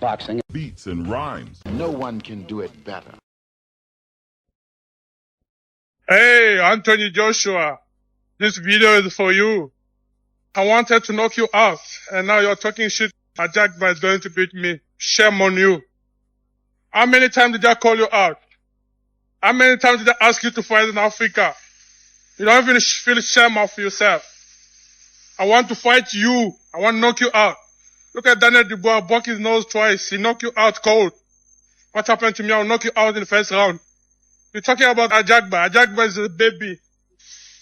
boxing, beats and rhymes. No one can do it better. Hey, Anthony Joshua, this video is for you. I wanted to knock you out, and now you're talking shit. Ajagba is going to beat me. Shame on you. How many times did I call you out? How many times did I ask you to fight in Africa? You don't even feel shame of yourself. I want to fight you. I want to knock you out. Look at Daniel Dubois, broke his nose twice. He knocked you out cold. What happened to me? I'll knock you out in the first round. You're talking about Ajagba. Ajagba is a baby.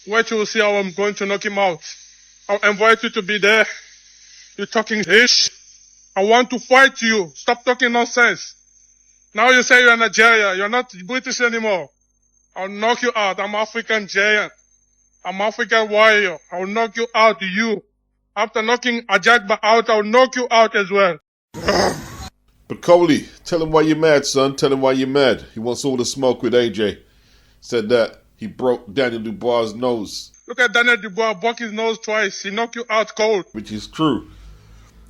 Wait till you see how I'm going to knock him out. I'll invite you to be there. You're talking ish. I want to fight you. Stop talking nonsense. Now you say you're Nigeria. You're not British anymore. I'll knock you out. I'm African giant. I'm African warrior. I'll knock you out, you. After knocking Ajagba out, I'll knock you out as well. Bakole, tell him why you're mad, son. Tell him why you're mad. He wants all the smoke with AJ. Said that he broke Daniel Dubois' nose. Look at Daniel Dubois, broke his nose twice. He knocked you out cold. Which is true.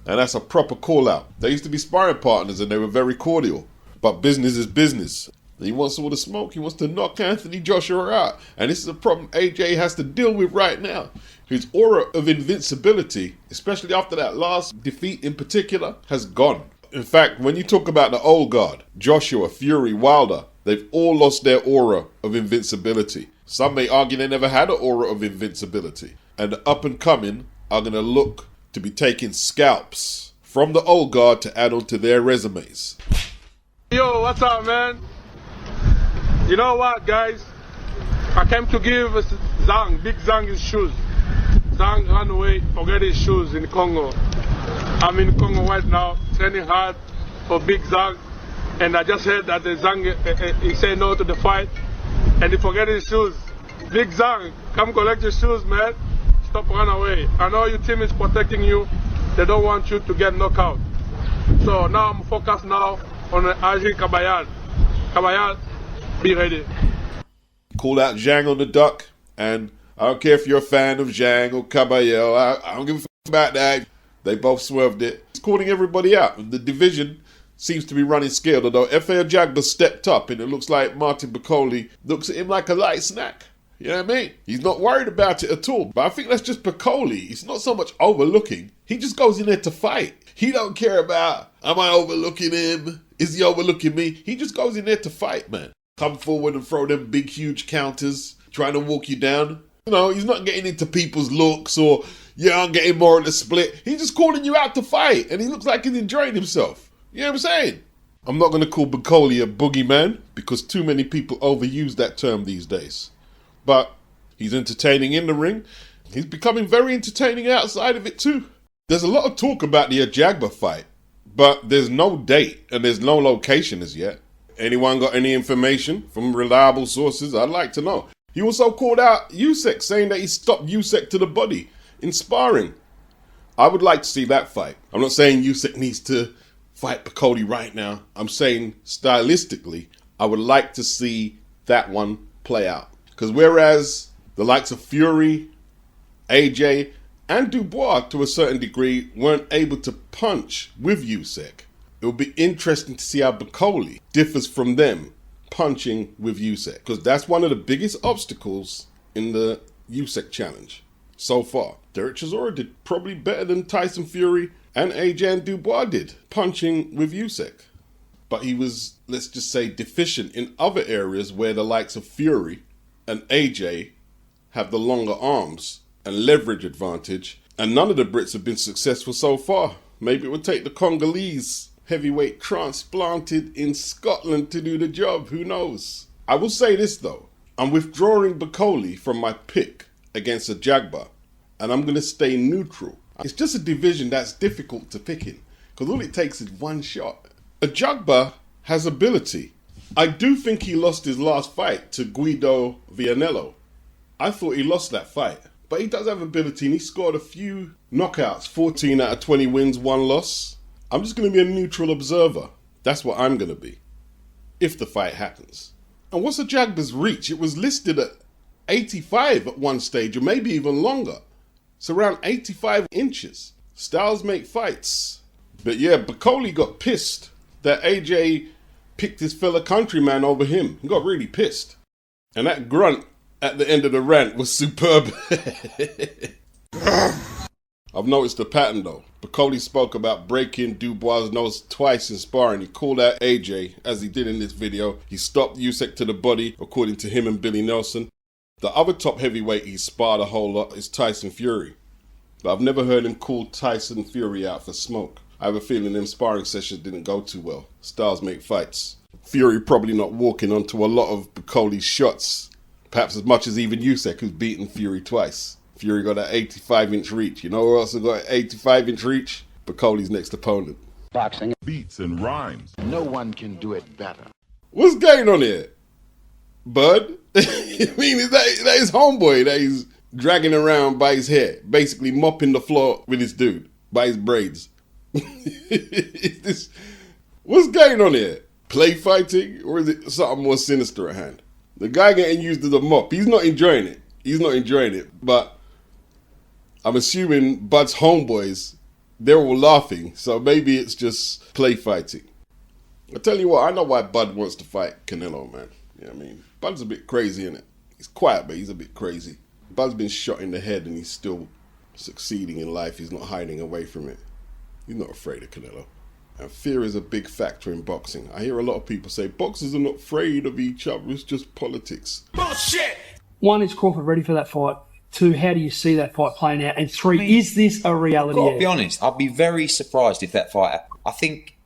And that's a proper call-out. They used to be sparring partners and they were very cordial. But business is business. He wants all the smoke. He wants to knock Anthony Joshua out. And this is a problem AJ has to deal with right now. His aura of invincibility, especially after that last defeat in particular, has gone. In fact, when you talk about the old guard, Joshua, Fury, Wilder, they've all lost their aura of invincibility. Some may argue they never had an aura of invincibility. And the up-and-coming are going to look to be taking scalps from the old guard to add on to their resumes. Yo, what's up, man? You know what, guys? I came to give Zhang, Big Zhang, his shoes. Zhang ran away, forget his shoes in Congo. I'm in Congo right now, training hard for Big Zhang. And I just heard that the Zhang, he said no to the fight. And he forget his shoes. Big Zhang, come collect your shoes, man. Stop running away. I know your team is protecting you. They don't want you to get knocked out. So now I'm focused now on Ajin Kabayal. Kabayal, be ready. Call out Zhang on the duck, and I don't care if you're a fan of Zhang or Caballero. I don't give a fuck about that. They both swerved it. It's calling everybody out. The division seems to be running scared, although F.A. Ajagba stepped up, and it looks like Martin Bakole looks at him like a light snack. You know what I mean? He's not worried about it at all. But I think that's just Bakole. He's not so much overlooking. He just goes in there to fight. He don't care about, am I overlooking him? Is he overlooking me? He just goes in there to fight, man. Come forward and throw them big, huge counters, trying to walk you down. You know, he's not getting into people's looks or, yeah, I'm getting more of the split. He's just calling you out to fight, and he looks like he's enjoying himself. You know what I'm saying? I'm not going to call Bakole a boogeyman because too many people overuse that term these days. But he's entertaining in the ring. He's becoming very entertaining outside of it too. There's a lot of talk about the Ajagba fight, but there's no date and there's no location as yet. Anyone got any information from reliable sources? I'd like to know. He also called out Usyk, saying that he stopped Usyk to the body in sparring. I would like to see that fight. I'm not saying Usyk needs to fight Bakole right now. I'm saying stylistically, I would like to see that one play out. Because whereas the likes of Fury, AJ, and Dubois to a certain degree weren't able to punch with Usyk, it will be interesting to see how Bakole differs from them punching with Usyk. Because that's one of the biggest obstacles in the Usyk challenge so far. Derek Chisora did probably better than Tyson Fury and AJ and Dubois did punching with Usyk. But he was, let's just say, deficient in other areas where the likes of Fury and AJ have the longer arms and leverage advantage, and none of the Brits have been successful so far. Maybe it would take the Congolese heavyweight transplanted in Scotland to do the job, who knows? I will say this though, I'm withdrawing Bakole from my pick against Ajagba, and I'm going to stay neutral. It's just a division that's difficult to pick in, because all it takes is one shot. Ajagba has ability. I do think he lost his last fight to Guido Vianello. I thought he lost that fight. But he does have ability and he scored a few knockouts. 14 out of 20 wins, 1 loss. I'm just going to be a neutral observer. That's what I'm going to be. If the fight happens. And what's Ajagba's reach? It was listed at 85 at one stage, or maybe even longer. It's around 85 inches. Styles make fights. But yeah, Bakole got pissed that AJ picked his fellow countryman over him. He got really pissed. And that grunt at the end of the rant was superb. I've noticed the pattern though. Bakole spoke about breaking Dubois' nose twice in sparring. He called out AJ, as he did in this video. He stopped Usyk to the body, according to him and Billy Nelson. The other top heavyweight he sparred a whole lot is Tyson Fury. But I've never heard him call Tyson Fury out for smoke. I have a feeling them sparring sessions didn't go too well. Styles make fights. Fury probably not walking onto a lot of Bakole's shots. Perhaps as much as even Usyk, who's beaten Fury twice. Fury got that 85-inch reach. You know who else has got an 85-inch reach? Bakole's next opponent. Boxing. Beats and rhymes. No one can do it better. What's going on here? Bud? I mean, is that his homeboy that he's dragging around by his hair? Basically mopping the floor with his dude by his braids. What's going on here? Play fighting? Or is it something more sinister at hand? The guy getting used as a mop, he's not enjoying it. He's not enjoying it. But I'm assuming Bud's homeboys, they're all laughing. So maybe it's just play fighting. I tell you what, I know why Bud wants to fight Canelo, man. You know what I mean? Bud's a bit crazy, innit? He's quiet, but he's a bit crazy. Bud's been shot in the head and he's still succeeding in life. He's not hiding away from it. He's not afraid of Canelo. And fear is a big factor in boxing. I hear a lot of people say boxers are not afraid of each other. It's just politics. Bullshit! 1, is Crawford ready for that fight? 2, how do you see that fight playing out? And 3, is this a reality? I've got to be honest, I'd be very surprised if that fight... I think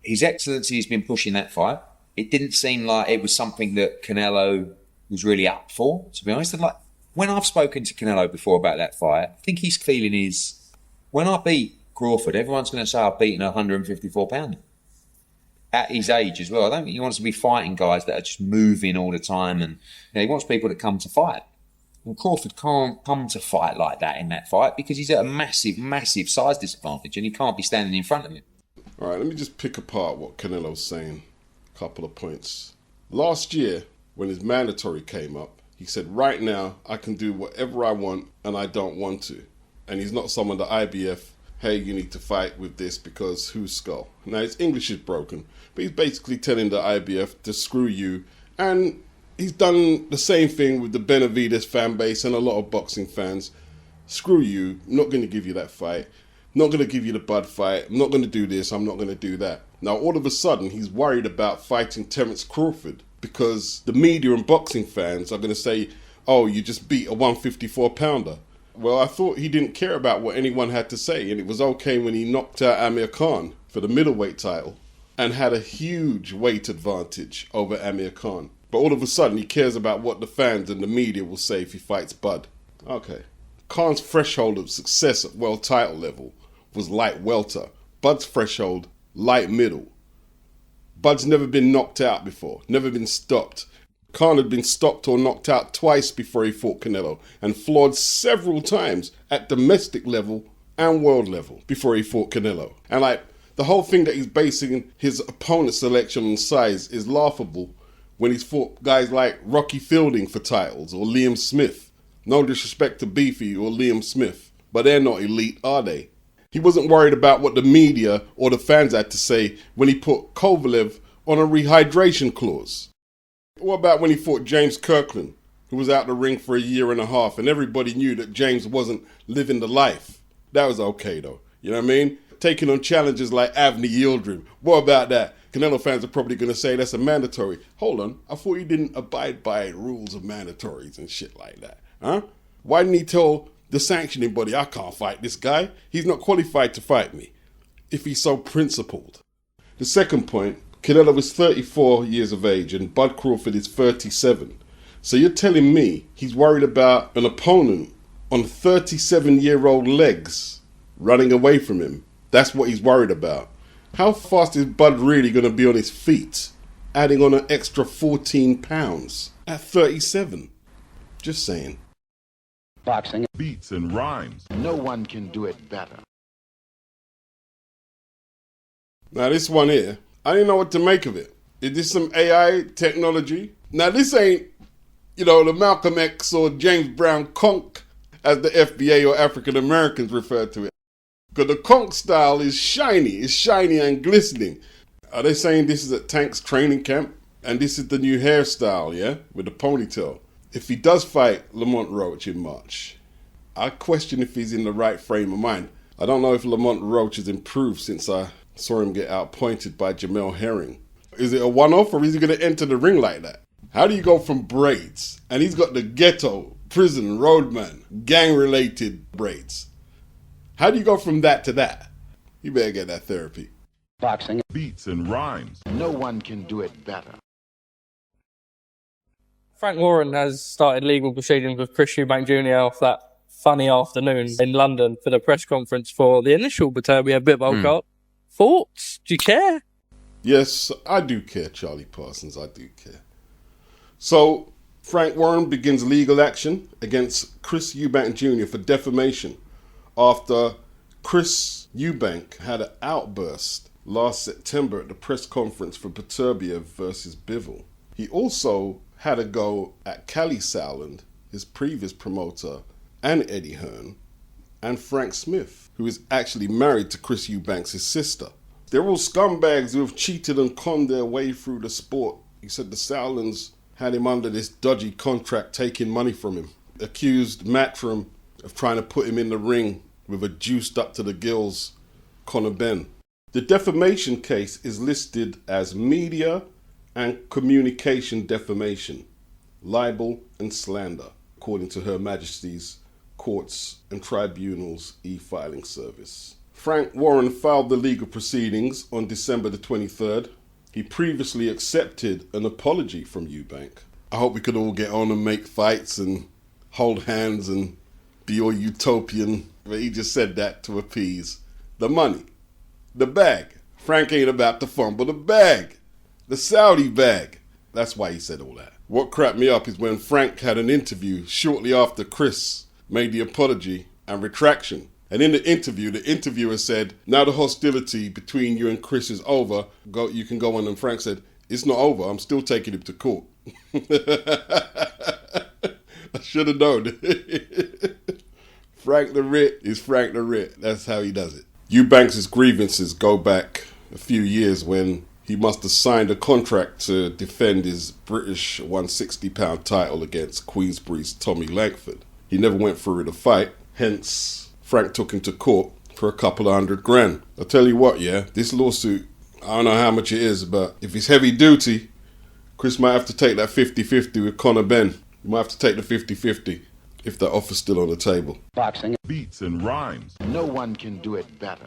His Excellency has been pushing that fight. It didn't seem like it was something that Canelo was really up for, to be honest. And like, when I've spoken to Canelo before about that fight, I think his feeling is, when I beat Crawford, everyone's going to say I've beaten a 154 pounder. At his age as well. I don't think he wants to be fighting guys that are just moving all the time, and he wants people that come to fight. And Crawford can't come to fight like that in that fight because he's at a massive, massive size disadvantage and he can't be standing in front of him. All right, let me just pick apart what Canelo's saying. A couple of points. Last year, when his mandatory came up, he said, right now, I can do whatever I want and I don't want to. And he's not someone that IBF, hey, you need to fight with this because who's skull? Now, his English is broken, but he's basically telling the IBF to screw you. And he's done the same thing with the Benavides fan base and a lot of boxing fans. Screw you, I'm not going to give you that fight. Not going to give you the Bud fight. I'm not going to do this. I'm not going to do that. Now, all of a sudden, he's worried about fighting Terence Crawford because the media and boxing fans are going to say, oh, you just beat a 154 pounder. Well, I thought he didn't care about what anyone had to say, and it was okay when he knocked out Amir Khan for the middleweight title and had a huge weight advantage over Amir Khan. But all of a sudden, he cares about what the fans and the media will say if he fights Bud. Okay. Khan's threshold of success at world title level was light welter. Bud's threshold, light middle. Bud's never been knocked out before, never been stopped. Khan had been stopped or knocked out twice before he fought Canelo and floored several times at domestic level and world level before he fought Canelo. And the whole thing that he's basing his opponent selection on size is laughable when he's fought guys like Rocky Fielding for titles or Liam Smith. No disrespect to Beefy or Liam Smith, but they're not elite, are they? He wasn't worried about what the media or the fans had to say when he put Kovalev on a rehydration clause. What about when he fought James Kirkland, who was out the ring for a year and a half, and everybody knew that James wasn't living the life? That was okay, though. You know what I mean? Taking on challenges like Avni Yildirim. What about that? Canelo fans are probably going to say that's a mandatory. Hold on, I thought he didn't abide by rules of mandatories and shit like that. Huh? Why didn't he tell the sanctioning body, I can't fight this guy? He's not qualified to fight me, if he's so principled. The second point, Canelo is 34 years of age and Bud Crawford is 37. So you're telling me he's worried about an opponent on 37-year-old legs running away from him? That's what he's worried about. How fast is Bud really going to be on his feet, adding on an extra 14 pounds at 37? Just saying. Boxing. Beats and rhymes. No one can do it better. Now this one here, I didn't know what to make of it. Is this some AI technology? Now this ain't, the Malcolm X or James Brown conk, as the FBA or African Americans refer to it. Because the conch style is shiny and glistening. Are they saying this is at Tank's training camp? And this is the new hairstyle, yeah? With the ponytail. If he does fight Lamont Roach in March, I question if he's in the right frame of mind. I don't know if Lamont Roach has improved since I saw him get outpointed by Jamel Herring. Is it a one-off or is he going to enter the ring like that? How do you go from braids? And he's got the ghetto, prison, roadman, gang-related braids. How do you go from that to that? You better get that therapy. Boxing, Beats and rhymes. no one can do it better. Frank Warren has started legal proceedings with Chris Eubank Jr. off that funny afternoon in London for the press conference for the initial Baterbia Bitbowl card. Thoughts? Do you care? Yes, I do care, Charlie Parsons. I do care. So, Frank Warren begins legal action against Chris Eubank Jr. for defamation after Chris Eubank had an outburst last September at the press conference for Baterbia versus Bivol. He also had a go at Callie Sowland, his previous promoter, and Eddie Hearn, and Frank Smith, who is actually married to Chris Eubanks' sister. They're all scumbags who have cheated and conned their way through the sport. He said the Sowlands had him under this dodgy contract taking money from him. Accused Matchroom of trying to put him in the ring with a juiced up to the gills Conor Benn. The defamation case is listed as media and communication defamation, libel and slander, according to Her Majesty's Courts and Tribunals e-filing service. Frank Warren filed the legal proceedings on December the 23rd. He previously accepted an apology from Eubank. I hope we could all get on and make fights and hold hands and be all utopian. But he just said that to appease the money, the bag. Frank ain't about to fumble the bag, the Saudi bag. That's why he said all that. What cracked me up is when Frank had an interview shortly after Chris made the apology and retraction. And in the interview, the interviewer said, now the hostility between you and Chris is over. You can go on. And Frank said, it's not over. I'm still taking him to court. I should have known. Frank the Rit is Frank the Rit. That's how he does it. Eubanks' grievances go back a few years when he must have signed a contract to defend his British 160-pound title against Queensbury's Tommy Langford. He never went through the fight, hence Frank took him to court for a couple of $100,000. I'll tell you what, yeah, this lawsuit, I don't know how much it is, but if it's heavy duty, Chris might have to take that 50-50 with Conor Benn. He might have to take the 50-50 if that offer's still on the table. Boxing, Beats and rhymes. no one can do it better.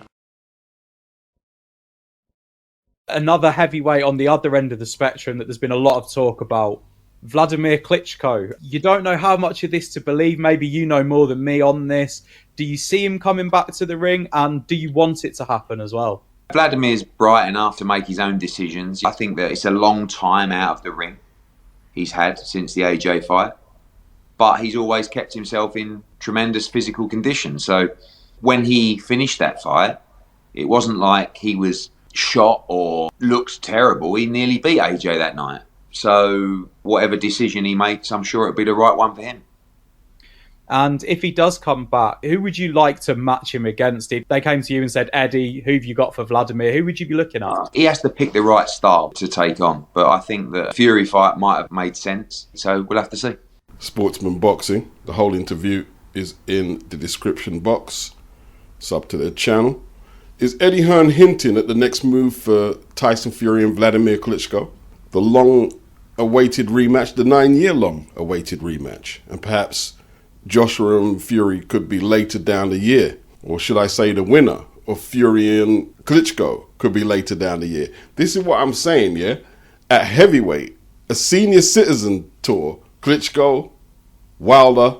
Another heavyweight on the other end of the spectrum that there's been a lot of talk about, Vladimir Klitschko. You don't know how much of this to believe. Maybe you know more than me on this. Do you see him coming back to the ring, and do you want it to happen as well? Vladimir's bright enough to make his own decisions. I think that it's a long time out of the ring he's had since the AJ fight, but he's always kept himself in tremendous physical condition. So when he finished that fight, it wasn't like he was shot or looked terrible. He nearly beat AJ that night. So whatever decision he makes, I'm sure it'll be the right one for him. And if he does come back, who would you like to match him against? If they came to you and said, Eddie, who have you got for Vladimir? Who would you be looking at? He has to pick the right style to take on. But I think the Fury fight might have made sense. So we'll have to see. Sportsman Boxing, the whole interview is in the description box. Sub to their channel. Is Eddie Hearn hinting at the next move for Tyson Fury and Vladimir Klitschko? The long-awaited rematch, the 9-year-long awaited rematch. And perhaps Joshua and Fury could be later down the year. Or should I say the winner of Fury and Klitschko could be later down the year. This is what I'm saying, yeah? At heavyweight, a senior citizen tour, Klitschko, Wilder,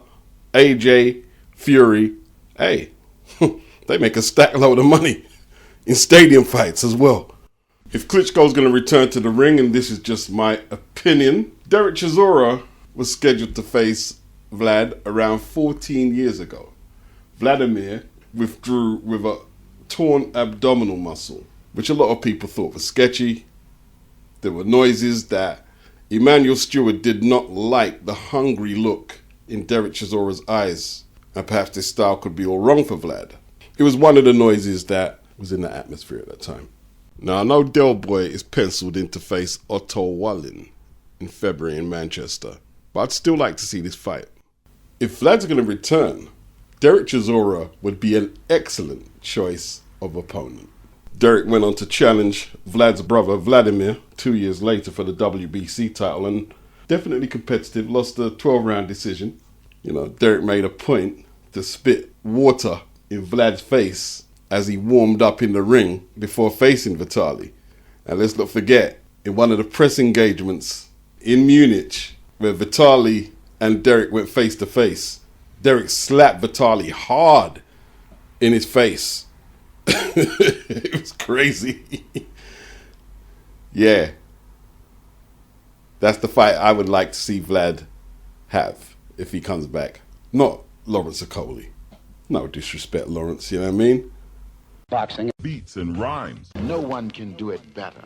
AJ, Fury, hey, they make a stack load of money in stadium fights as well. If Klitschko's going to return to the ring, and this is just my opinion, Derek Chisora was scheduled to face Vlad around 14 years ago. Vladimir withdrew with a torn abdominal muscle, which a lot of people thought was sketchy. There were noises that Emmanuel Stewart did not like the hungry look in Derek Chisora's eyes, and perhaps this style could be all wrong for Vlad. It was one of the noises that was in the atmosphere at that time. Now, I know Del Boy is penciled in to face Otto Wallin in February in Manchester, but I'd still like to see this fight. If Vlad's going to return, Derek Chisora would be an excellent choice of opponent. Derek went on to challenge Vlad's brother Vladimir 2 years later for the WBC title, and definitely competitive, lost a 12-round decision. You know, Derek made a point to spit water in Vlad's face as he warmed up in the ring before facing Vitali. And let's not forget, in one of the press engagements in Munich, where Vitali and Derek went face to face, Derek slapped Vitali hard in his face. It was crazy. Yeah. That's the fight I would like to see Vlad have if he comes back. Not Lawrence Okoli. No disrespect, Lawrence, you know what I mean? Boxing. Beats and rhymes. No one can do it better.